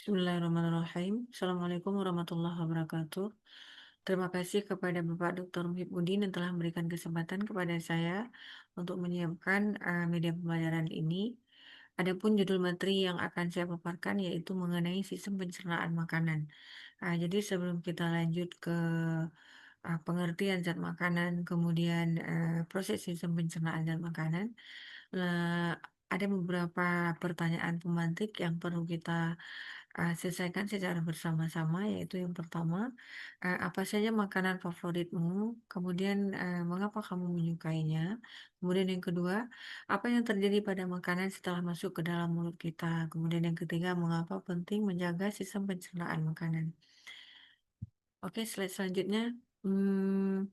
Bismillahirrahmanirrahim. Assalamualaikum warahmatullahi wabarakatuh. Terima kasih kepada Bapak Dr. Muhyibudin yang telah memberikan kesempatan kepada saya untuk menyiapkan media pembelajaran ini. Adapun judul materi yang akan saya paparkan yaitu mengenai sistem pencernaan makanan. Jadi sebelum kita lanjut ke pengertian zat makanan, kemudian proses sistem pencernaan zat makanan, eh, ada beberapa pertanyaan pemantik yang perlu kita selesaikan secara bersama-sama, yaitu yang pertama, apa saja makanan favoritmu? Kemudian, mengapa kamu menyukainya? Kemudian yang kedua, apa yang terjadi pada makanan setelah masuk ke dalam mulut kita? Kemudian yang ketiga, mengapa penting menjaga sistem pencernaan makanan? Oke, slide selanjutnya. Hmm,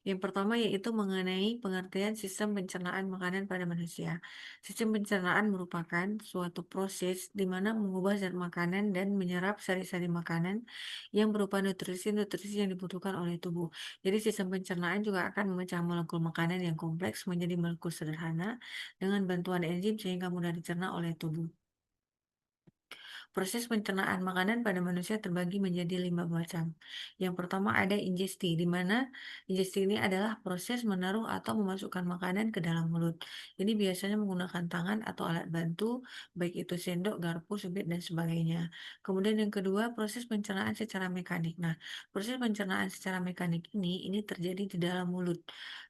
yang pertama yaitu mengenai pengertian sistem pencernaan makanan pada manusia. Sistem pencernaan merupakan suatu proses di mana mengubah zat makanan dan menyerap sari-sari makanan yang berupa nutrisi-nutrisi yang dibutuhkan oleh tubuh. Jadi sistem pencernaan juga akan memecah molekul makanan yang kompleks menjadi molekul sederhana dengan bantuan enzim sehingga mudah dicerna oleh tubuh. Proses pencernaan makanan pada manusia terbagi menjadi 5 macam. Yang pertama ada ingesti, di mana ingesti ini adalah proses menaruh atau memasukkan makanan ke dalam mulut. Ini biasanya menggunakan tangan atau alat bantu, baik itu sendok, garpu, cubit, dan sebagainya. Kemudian yang kedua, proses pencernaan secara mekanik. Nah, proses pencernaan secara mekanik ini terjadi di dalam mulut,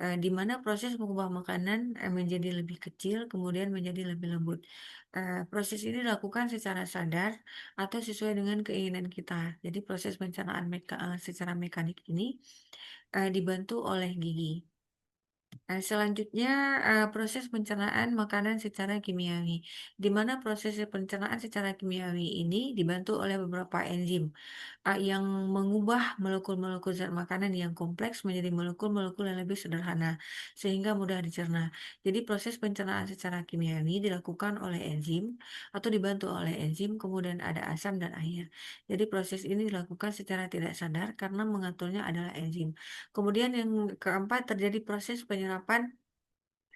di mana proses mengubah makanan menjadi lebih kecil, kemudian menjadi lebih lembut. Proses ini dilakukan secara sadar atau sesuai dengan keinginan kita. Jadi proses pencernaan secara mekanik ini dibantu oleh gigi. Selanjutnya, proses pencernaan makanan secara kimiawi, di mana proses pencernaan secara kimiawi ini dibantu oleh beberapa enzim yang mengubah molekul-molekul zat makanan yang kompleks menjadi molekul-molekul yang lebih sederhana, sehingga mudah dicerna. Jadi proses pencernaan secara kimiawi dilakukan oleh enzim atau dibantu oleh enzim, kemudian ada asam dan air. Jadi proses ini dilakukan secara tidak sadar karena mengaturnya adalah enzim. Kemudian yang keempat terjadi proses penyerapan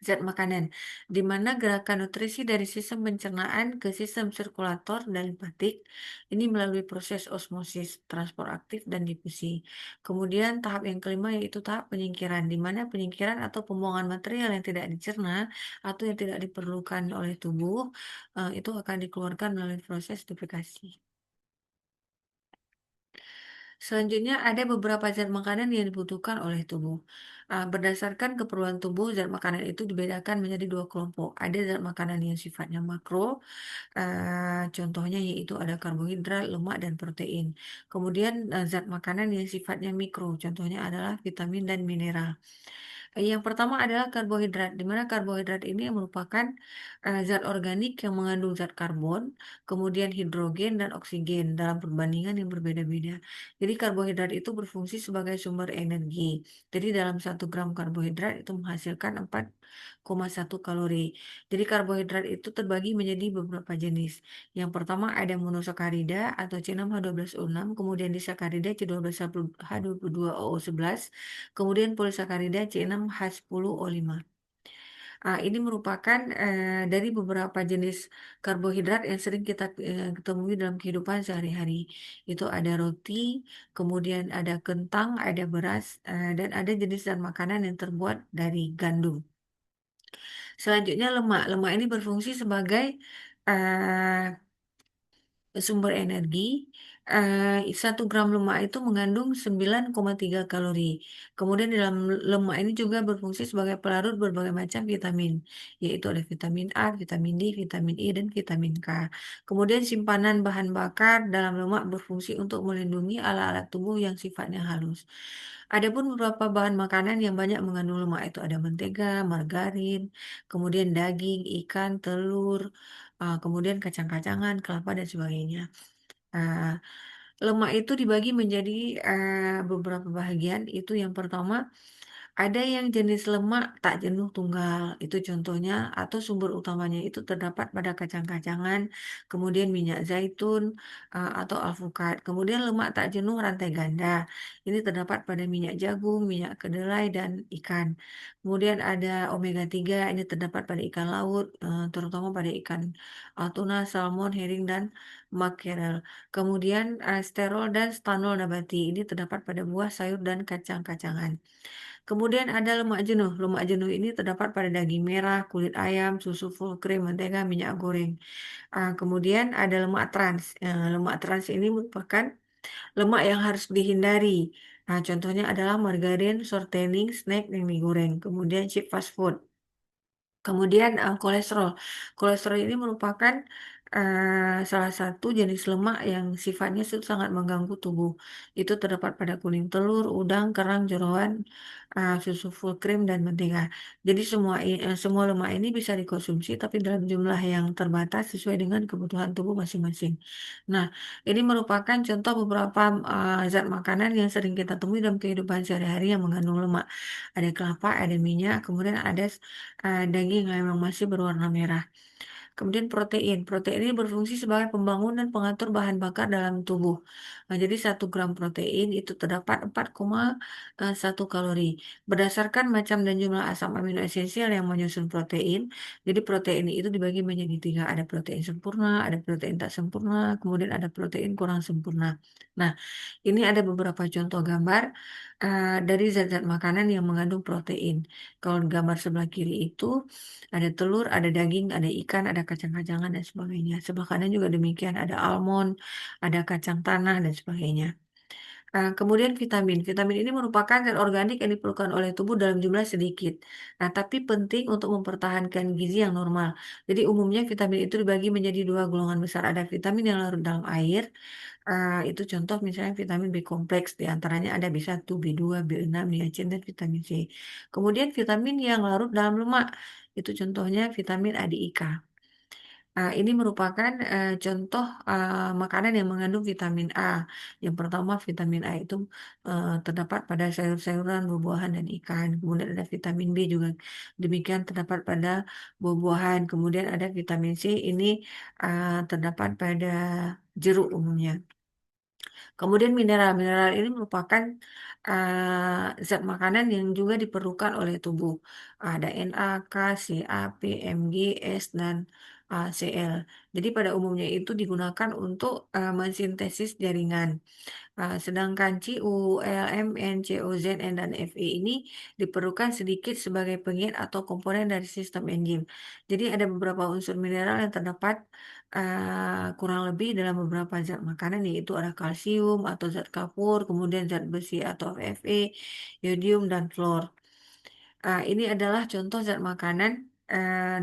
zat makanan, di mana gerakan nutrisi dari sistem pencernaan ke sistem sirkulator dan limpatik ini melalui proses osmosis, transport aktif, dan difusi. Kemudian tahap yang kelima yaitu tahap penyingkiran, di mana penyingkiran atau pembuangan material yang tidak dicerna atau yang tidak diperlukan oleh tubuh itu akan dikeluarkan melalui proses duplikasi. Selanjutnya ada beberapa zat makanan yang dibutuhkan oleh tubuh. Berdasarkan keperluan tubuh, zat makanan itu dibedakan menjadi dua kelompok. Ada zat makanan yang sifatnya makro, contohnya yaitu ada karbohidrat, lemak, dan protein. Kemudian zat makanan yang sifatnya mikro, contohnya adalah vitamin dan mineral. Yang pertama adalah karbohidrat, di mana karbohidrat ini merupakan zat organik yang mengandung zat karbon, kemudian hidrogen dan oksigen dalam perbandingan yang berbeda-beda. Jadi karbohidrat itu berfungsi sebagai sumber energi. Jadi dalam 1 gram karbohidrat itu menghasilkan 4,1 kalori. Jadi karbohidrat itu terbagi menjadi beberapa jenis. Yang pertama ada monosakarida atau C6H12O6, kemudian disakarida C12H22OO11, kemudian polisakarida C6H10O5. Ini merupakan dari beberapa jenis karbohidrat yang sering kita temui dalam kehidupan sehari-hari. Itu ada roti, kemudian ada kentang, ada beras, dan ada jenis dan makanan yang terbuat dari gandum. Selanjutnya lemak. Lemak ini berfungsi sebagai eh, sumber energi. 1 gram lemak itu mengandung 9,3 kalori. Kemudian dalam lemak ini juga berfungsi sebagai pelarut berbagai macam vitamin, yaitu ada vitamin A, vitamin D, vitamin E, dan vitamin K. Kemudian simpanan bahan bakar dalam lemak berfungsi untuk melindungi alat-alat tubuh yang sifatnya halus. Adapun beberapa bahan makanan yang banyak mengandung lemak itu ada mentega, margarin, kemudian daging, ikan, telur, kemudian kacang-kacangan, kelapa, dan sebagainya. Ah, Lemak itu dibagi menjadi beberapa bagian. Itu yang pertama Ada yang jenis lemak tak jenuh tunggal, itu contohnya, atau sumber utamanya itu terdapat pada kacang-kacangan, kemudian minyak zaitun, atau alpukat. Kemudian lemak tak jenuh rantai ganda, ini terdapat pada minyak jagung, minyak kedelai, dan ikan. Kemudian ada omega 3, ini terdapat pada ikan laut, terutama pada ikan tuna, salmon, herring, dan makrel. Kemudian sterol dan stanol nabati, ini terdapat pada buah, sayur, dan kacang-kacangan. Kemudian ada lemak jenuh. Lemak jenuh ini terdapat pada daging merah, kulit ayam, susu full cream, mentega, minyak goreng. Kemudian ada lemak trans. Lemak trans ini merupakan lemak yang harus dihindari. Contohnya adalah margarin, shortening, snack yang digoreng, kemudian chip fast food. Kemudian kolesterol. Kolesterol ini merupakan salah satu jenis lemak yang sifatnya sangat mengganggu tubuh. Itu terdapat pada kuning telur, udang, kerang, jeroan, susu full cream, dan mentega. Jadi semua lemak ini bisa dikonsumsi tapi dalam jumlah yang terbatas sesuai dengan kebutuhan tubuh masing-masing. Nah, ini merupakan contoh beberapa zat makanan yang sering kita temui dalam kehidupan sehari-hari yang mengandung lemak. Ada kelapa, ada minyak, kemudian ada daging yang memang masih berwarna merah. Kemudian protein. Protein ini berfungsi sebagai pembangun dan pengatur bahan bakar dalam tubuh. Jadi 1 gram protein itu terdapat 4,1 kalori. Berdasarkan macam dan jumlah asam amino esensial yang menyusun protein, jadi protein itu dibagi menjadi 3. Ada protein sempurna, ada protein tak sempurna, kemudian ada protein kurang sempurna. Nah, ini ada beberapa contoh gambar dari zat-zat makanan yang mengandung protein. Kalau gambar sebelah kiri itu ada telur, ada daging, ada ikan, ada kacang-kacangan, dan sebagainya. Sebelah kanan juga demikian, ada almond, ada kacang tanah, dan sebagainya. Kemudian vitamin. Vitamin ini merupakan zat organik yang diperlukan oleh tubuh dalam jumlah sedikit. Tapi penting untuk mempertahankan gizi yang normal. Jadi umumnya vitamin itu dibagi menjadi 2 golongan besar. Ada vitamin yang larut dalam air, itu contoh misalnya vitamin B kompleks, diantaranya ada B1, B2, B6, niacin, dan vitamin C. Kemudian vitamin yang larut dalam lemak, itu contohnya vitamin A, D, I, K. Ini merupakan contoh makanan yang mengandung vitamin A. Yang pertama vitamin A itu terdapat pada sayur-sayuran, buah-buahan, dan ikan. Kemudian ada vitamin B juga demikian terdapat pada buah-buahan. Kemudian ada vitamin C ini terdapat pada jeruk umumnya. Kemudian mineral. Mineral ini merupakan zat makanan yang juga diperlukan oleh tubuh. Ada Na, K, Ca, P, Mg, S, dan Cl. Jadi pada umumnya itu digunakan untuk mensintesis jaringan. Sedangkan Cu, Lm, N, Co, Zn, dan Fe ini diperlukan sedikit sebagai pengiat atau komponen dari sistem enzim. Jadi ada beberapa unsur mineral yang terdapat kurang lebih dalam beberapa zat makanan, yaitu ada kalsium atau zat kapur, kemudian zat besi atau Fe, yodium, dan fluor. Ini adalah contoh zat makanan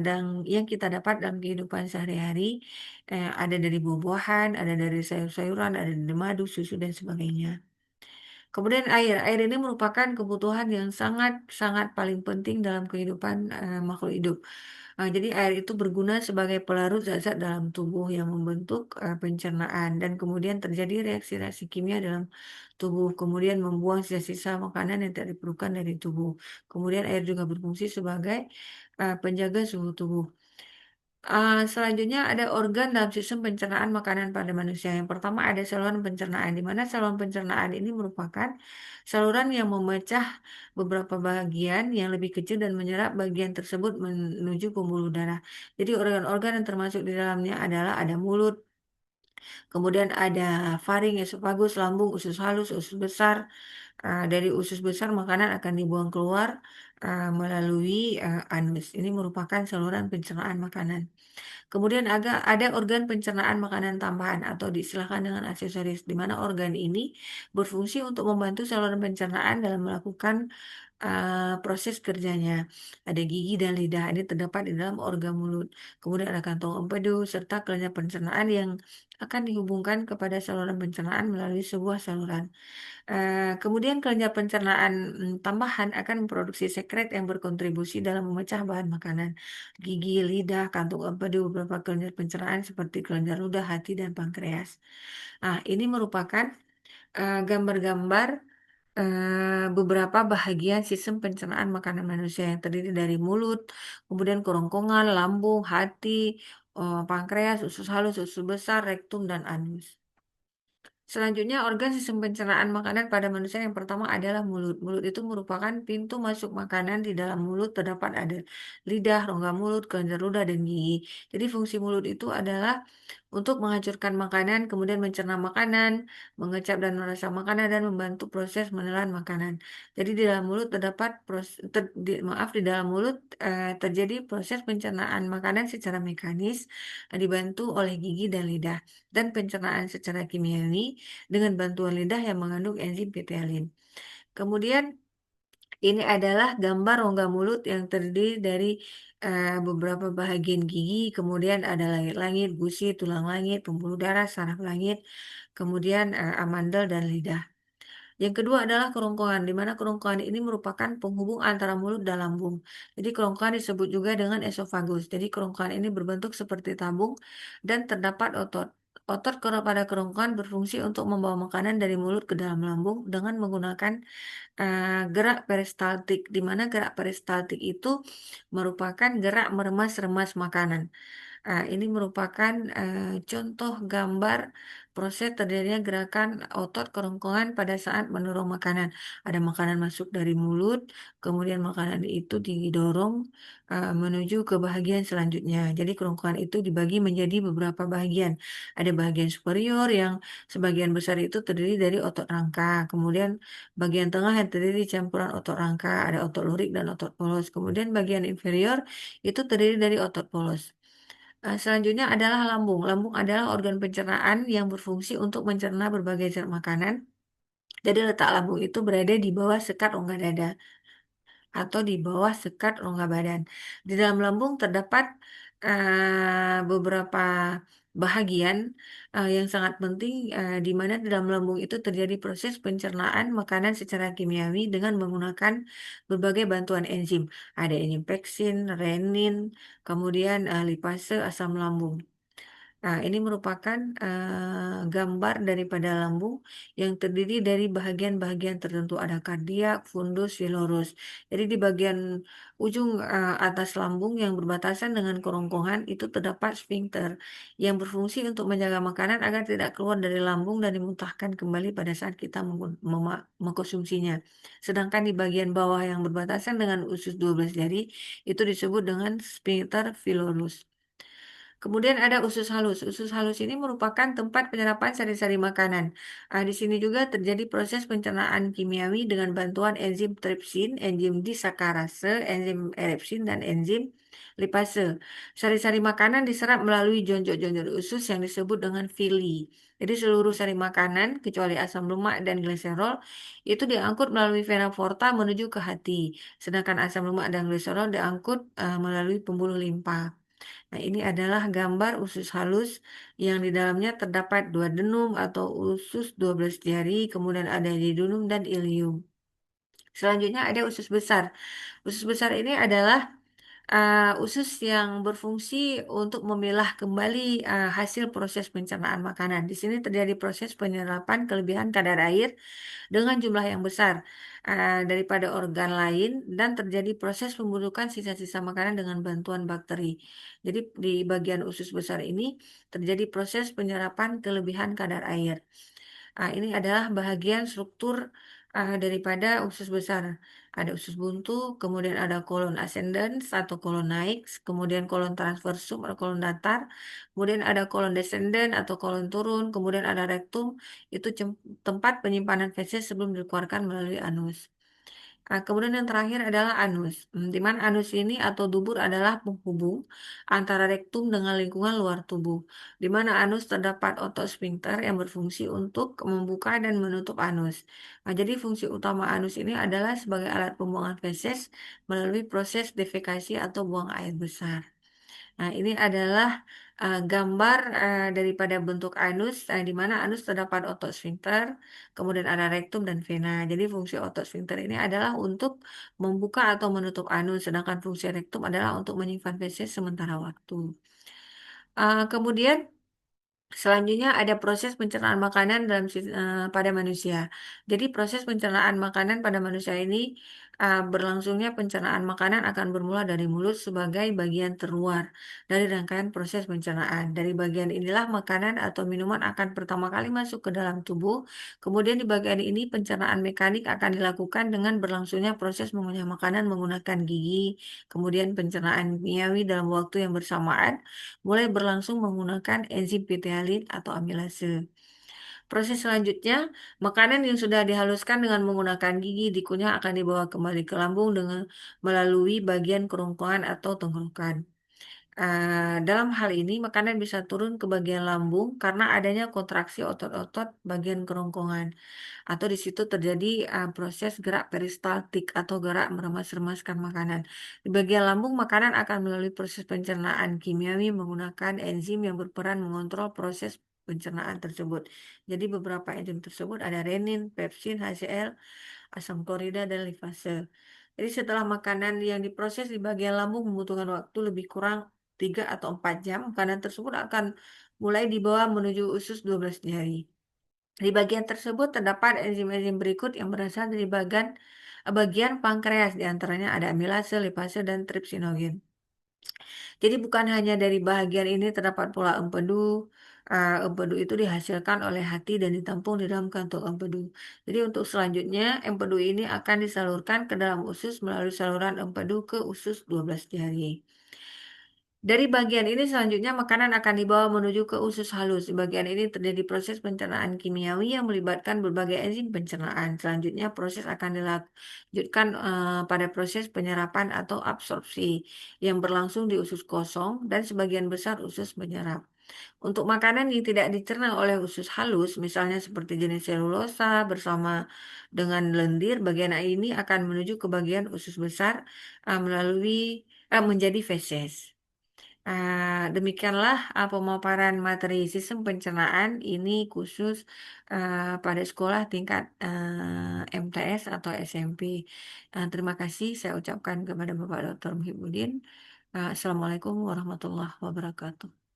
dan yang kita dapat dalam kehidupan sehari-hari. Ada dari buah-buahan, ada dari sayur-sayuran, ada dari madu, susu, dan sebagainya. Kemudian air. Air ini merupakan kebutuhan yang sangat-sangat paling penting dalam kehidupan makhluk hidup. Jadi air itu berguna sebagai pelarut zat-zat dalam tubuh yang membentuk pencernaan, dan kemudian terjadi reaksi-reaksi kimia dalam tubuh, kemudian membuang sisa-sisa makanan yang tidak diperlukan dari tubuh. Kemudian air juga berfungsi sebagai penjaga suhu tubuh. Selanjutnya ada organ dalam sistem pencernaan makanan pada manusia. Yang pertama ada saluran pencernaan, di mana saluran pencernaan ini merupakan saluran yang memecah beberapa bagian yang lebih kecil dan menyerap bagian tersebut menuju pembuluh darah. Jadi organ-organ yang termasuk di dalamnya adalah ada mulut, kemudian ada faring, esofagus, lambung, usus halus, usus besar. Dari usus besar makanan akan dibuang keluar melalui anus. Ini merupakan saluran pencernaan makanan. Kemudian ada organ pencernaan makanan tambahan atau diistilahkan dengan aksesoris, di mana organ ini berfungsi untuk membantu saluran pencernaan dalam melakukan proses kerjanya. Ada gigi dan lidah, ini terdapat di dalam organ mulut. Kemudian ada kantong empedu serta kelenjar pencernaan yang akan dihubungkan kepada saluran pencernaan melalui sebuah saluran. Kemudian kelenjar pencernaan tambahan akan memproduksi sekret yang berkontribusi dalam memecah bahan makanan. Gigi, lidah, kantung empedu, beberapa kelenjar pencernaan seperti kelenjar ludah, hati, dan pankreas. Ini merupakan gambar-gambar beberapa bahagian sistem pencernaan makanan manusia yang terdiri dari mulut, kemudian kerongkongan, lambung, hati, pankreas, usus halus, usus besar, rektum, dan anus. Selanjutnya, organ sistem pencernaan makanan pada manusia yang pertama adalah mulut. Mulut itu merupakan pintu masuk makanan. Di dalam mulut terdapat ada lidah, rongga mulut, kelenjar ludah, dan gigi. Jadi fungsi mulut itu adalah untuk menghancurkan makanan, kemudian mencerna makanan, mengecap dan merasa makanan, dan membantu proses menelan makanan. Jadi di dalam mulut terdapat di dalam mulut terjadi proses pencernaan makanan secara mekanis, dibantu oleh gigi dan lidah, dan pencernaan secara kimiawi dengan bantuan lidah yang mengandung enzim peptidin. Kemudian ini adalah gambar rongga mulut yang terdiri dari beberapa bahagian gigi, kemudian ada langit-langit, gusi, tulang langit, pembuluh darah, saraf langit, kemudian amandel dan lidah. Yang kedua adalah kerongkongan, di mana kerongkongan ini merupakan penghubung antara mulut dan lambung. Jadi kerongkongan disebut juga dengan esofagus. Jadi kerongkongan ini berbentuk seperti tabung dan terdapat otot. Otot pada kerongkongan berfungsi untuk membawa makanan dari mulut ke dalam lambung dengan menggunakan gerak peristaltik, di mana gerak peristaltik itu merupakan gerak meremas-remas makanan. Ini merupakan contoh gambar proses terjadinya gerakan otot kerongkongan pada saat mendorong makanan. Ada makanan masuk dari mulut, kemudian makanan itu didorong menuju ke bagian selanjutnya. Jadi kerongkongan itu dibagi menjadi beberapa bagian. Ada bagian superior yang sebagian besar itu terdiri dari otot rangka. Kemudian bagian tengah yang terdiri campuran otot rangka, ada otot lurik dan otot polos. Kemudian bagian inferior itu terdiri dari otot polos. Selanjutnya adalah lambung. Lambung adalah organ pencernaan yang berfungsi untuk mencerna berbagai zat makanan. Jadi letak lambung itu berada di bawah sekat rongga dada atau di bawah sekat rongga badan. Di dalam lambung terdapat beberapa bahagian yang sangat penting, di mana di dalam lambung itu terjadi proses pencernaan makanan secara kimiawi dengan menggunakan berbagai bantuan enzim. Ada enzim peksin, renin, kemudian lipase, asam lambung. Nah, ini merupakan gambar daripada lambung yang terdiri dari bahagian-bahagian tertentu. Ada kardiak, fundus, vilorus. Jadi di bagian ujung atas lambung yang berbatasan dengan kerongkongan itu terdapat sphincter yang berfungsi untuk menjaga makanan agar tidak keluar dari lambung dan dimuntahkan kembali pada saat kita mengkonsumsinya. Sedangkan di bagian bawah yang berbatasan dengan usus 12 jari itu disebut dengan sphincter vilorus. Kemudian ada usus halus. Usus halus ini merupakan tempat penyerapan sari-sari makanan. Di sini juga terjadi proses pencernaan kimiawi dengan bantuan enzim tripsin, enzim disakarase, enzim erepsin, dan enzim lipase. Sari-sari makanan diserap melalui jonjol-jonjol usus yang disebut dengan villi. Jadi seluruh sari makanan, kecuali asam lemak dan gliserol, itu diangkut melalui vena porta menuju ke hati. Sedangkan asam lemak dan gliserol diangkut melalui pembuluh limpa. Nah, ini adalah gambar usus halus yang di dalamnya terdapat dua denum atau usus 12 jari, kemudian ada duodenum dan ilium. Selanjutnya ada usus besar. Usus besar ini adalah usus yang berfungsi untuk memilah kembali hasil proses pencernaan makanan. Di sini terjadi proses penyerapan kelebihan kadar air dengan jumlah yang besar daripada organ lain dan terjadi proses pemburukan sisa-sisa makanan dengan bantuan bakteri. Jadi di bagian usus besar ini terjadi proses penyerapan kelebihan kadar air. Ini adalah bahagian struktur daripada usus besar. Ada usus buntu, kemudian ada kolon ascendens atau kolon naik, kemudian kolon transversum atau kolon datar, kemudian ada kolon descendens atau kolon turun, kemudian ada rektum, itu tempat penyimpanan feses sebelum dikeluarkan melalui anus. Kemudian yang terakhir adalah anus, di mana anus ini atau dubur adalah penghubung antara rektum dengan lingkungan luar tubuh, di mana anus terdapat otot sphincter yang berfungsi untuk membuka dan menutup anus. Jadi fungsi utama anus ini adalah sebagai alat pembuangan feses melalui proses defekasi atau buang air besar. Nah, ini adalah gambar daripada bentuk anus, di mana anus terdapat otot sphincter, kemudian ada rektum dan vena. Jadi fungsi otot sphincter ini adalah untuk membuka atau menutup anus, sedangkan fungsi rektum adalah untuk menyimpan feses sementara waktu. Kemudian Selanjutnya ada proses pencernaan makanan pada manusia. Jadi proses pencernaan makanan pada manusia ini berlangsungnya pencernaan makanan akan bermula dari mulut sebagai bagian terluar dari rangkaian proses pencernaan. Dari bagian inilah makanan atau minuman akan pertama kali masuk ke dalam tubuh. Kemudian di bagian ini pencernaan mekanik akan dilakukan dengan berlangsungnya proses mengunyah makanan menggunakan gigi. Kemudian pencernaan kimiawi dalam waktu yang bersamaan mulai berlangsung menggunakan enzim ptyalin atau amilase. Proses selanjutnya, makanan yang sudah dihaluskan dengan menggunakan gigi dikunyah akan dibawa kembali ke lambung dengan melalui bagian kerongkongan atau tenggorokan. Dalam hal ini, makanan bisa turun ke bagian lambung karena adanya kontraksi otot-otot bagian kerongkongan atau di situ terjadi proses gerak peristaltik atau gerak meremas-remaskan makanan. Di bagian lambung, makanan akan melalui proses pencernaan kimiawi menggunakan enzim yang berperan mengontrol proses pencernaan tersebut. Jadi beberapa enzim tersebut ada renin, pepsin, HCl, asam klorida, dan lipase. Jadi setelah makanan yang diproses di bagian lambung membutuhkan waktu lebih kurang 3 atau 4 jam, makanan tersebut akan mulai dibawa menuju usus 12 jari. Di bagian tersebut terdapat enzim-enzim berikut yang berasal dari bagian pankreas, diantaranya ada amilase, lipase, dan tripsinogen. Jadi bukan hanya dari bagian ini terdapat pula empedu. Empedu itu dihasilkan oleh hati dan ditampung di dalam kantung empedu. Jadi untuk selanjutnya, empedu ini akan disalurkan ke dalam usus melalui saluran empedu ke usus 12 jari. Dari bagian ini selanjutnya makanan akan dibawa menuju ke usus halus. Di bagian ini terjadi proses pencernaan kimiawi yang melibatkan berbagai enzim pencernaan. Selanjutnya proses akan dilanjutkan pada proses penyerapan atau absorpsi yang berlangsung di usus kosong dan sebagian besar usus menyerap. Untuk makanan yang tidak dicerna oleh usus halus, misalnya seperti jenis selulosa bersama dengan lendir, bagian ini akan menuju ke bagian usus besar menjadi feses. Demikianlah pemaparan materi sistem pencernaan ini khusus pada sekolah tingkat MTS atau SMP. Terima kasih saya ucapkan kepada Bapak Dr. Muhibudin. Assalamualaikum warahmatullahi wabarakatuh.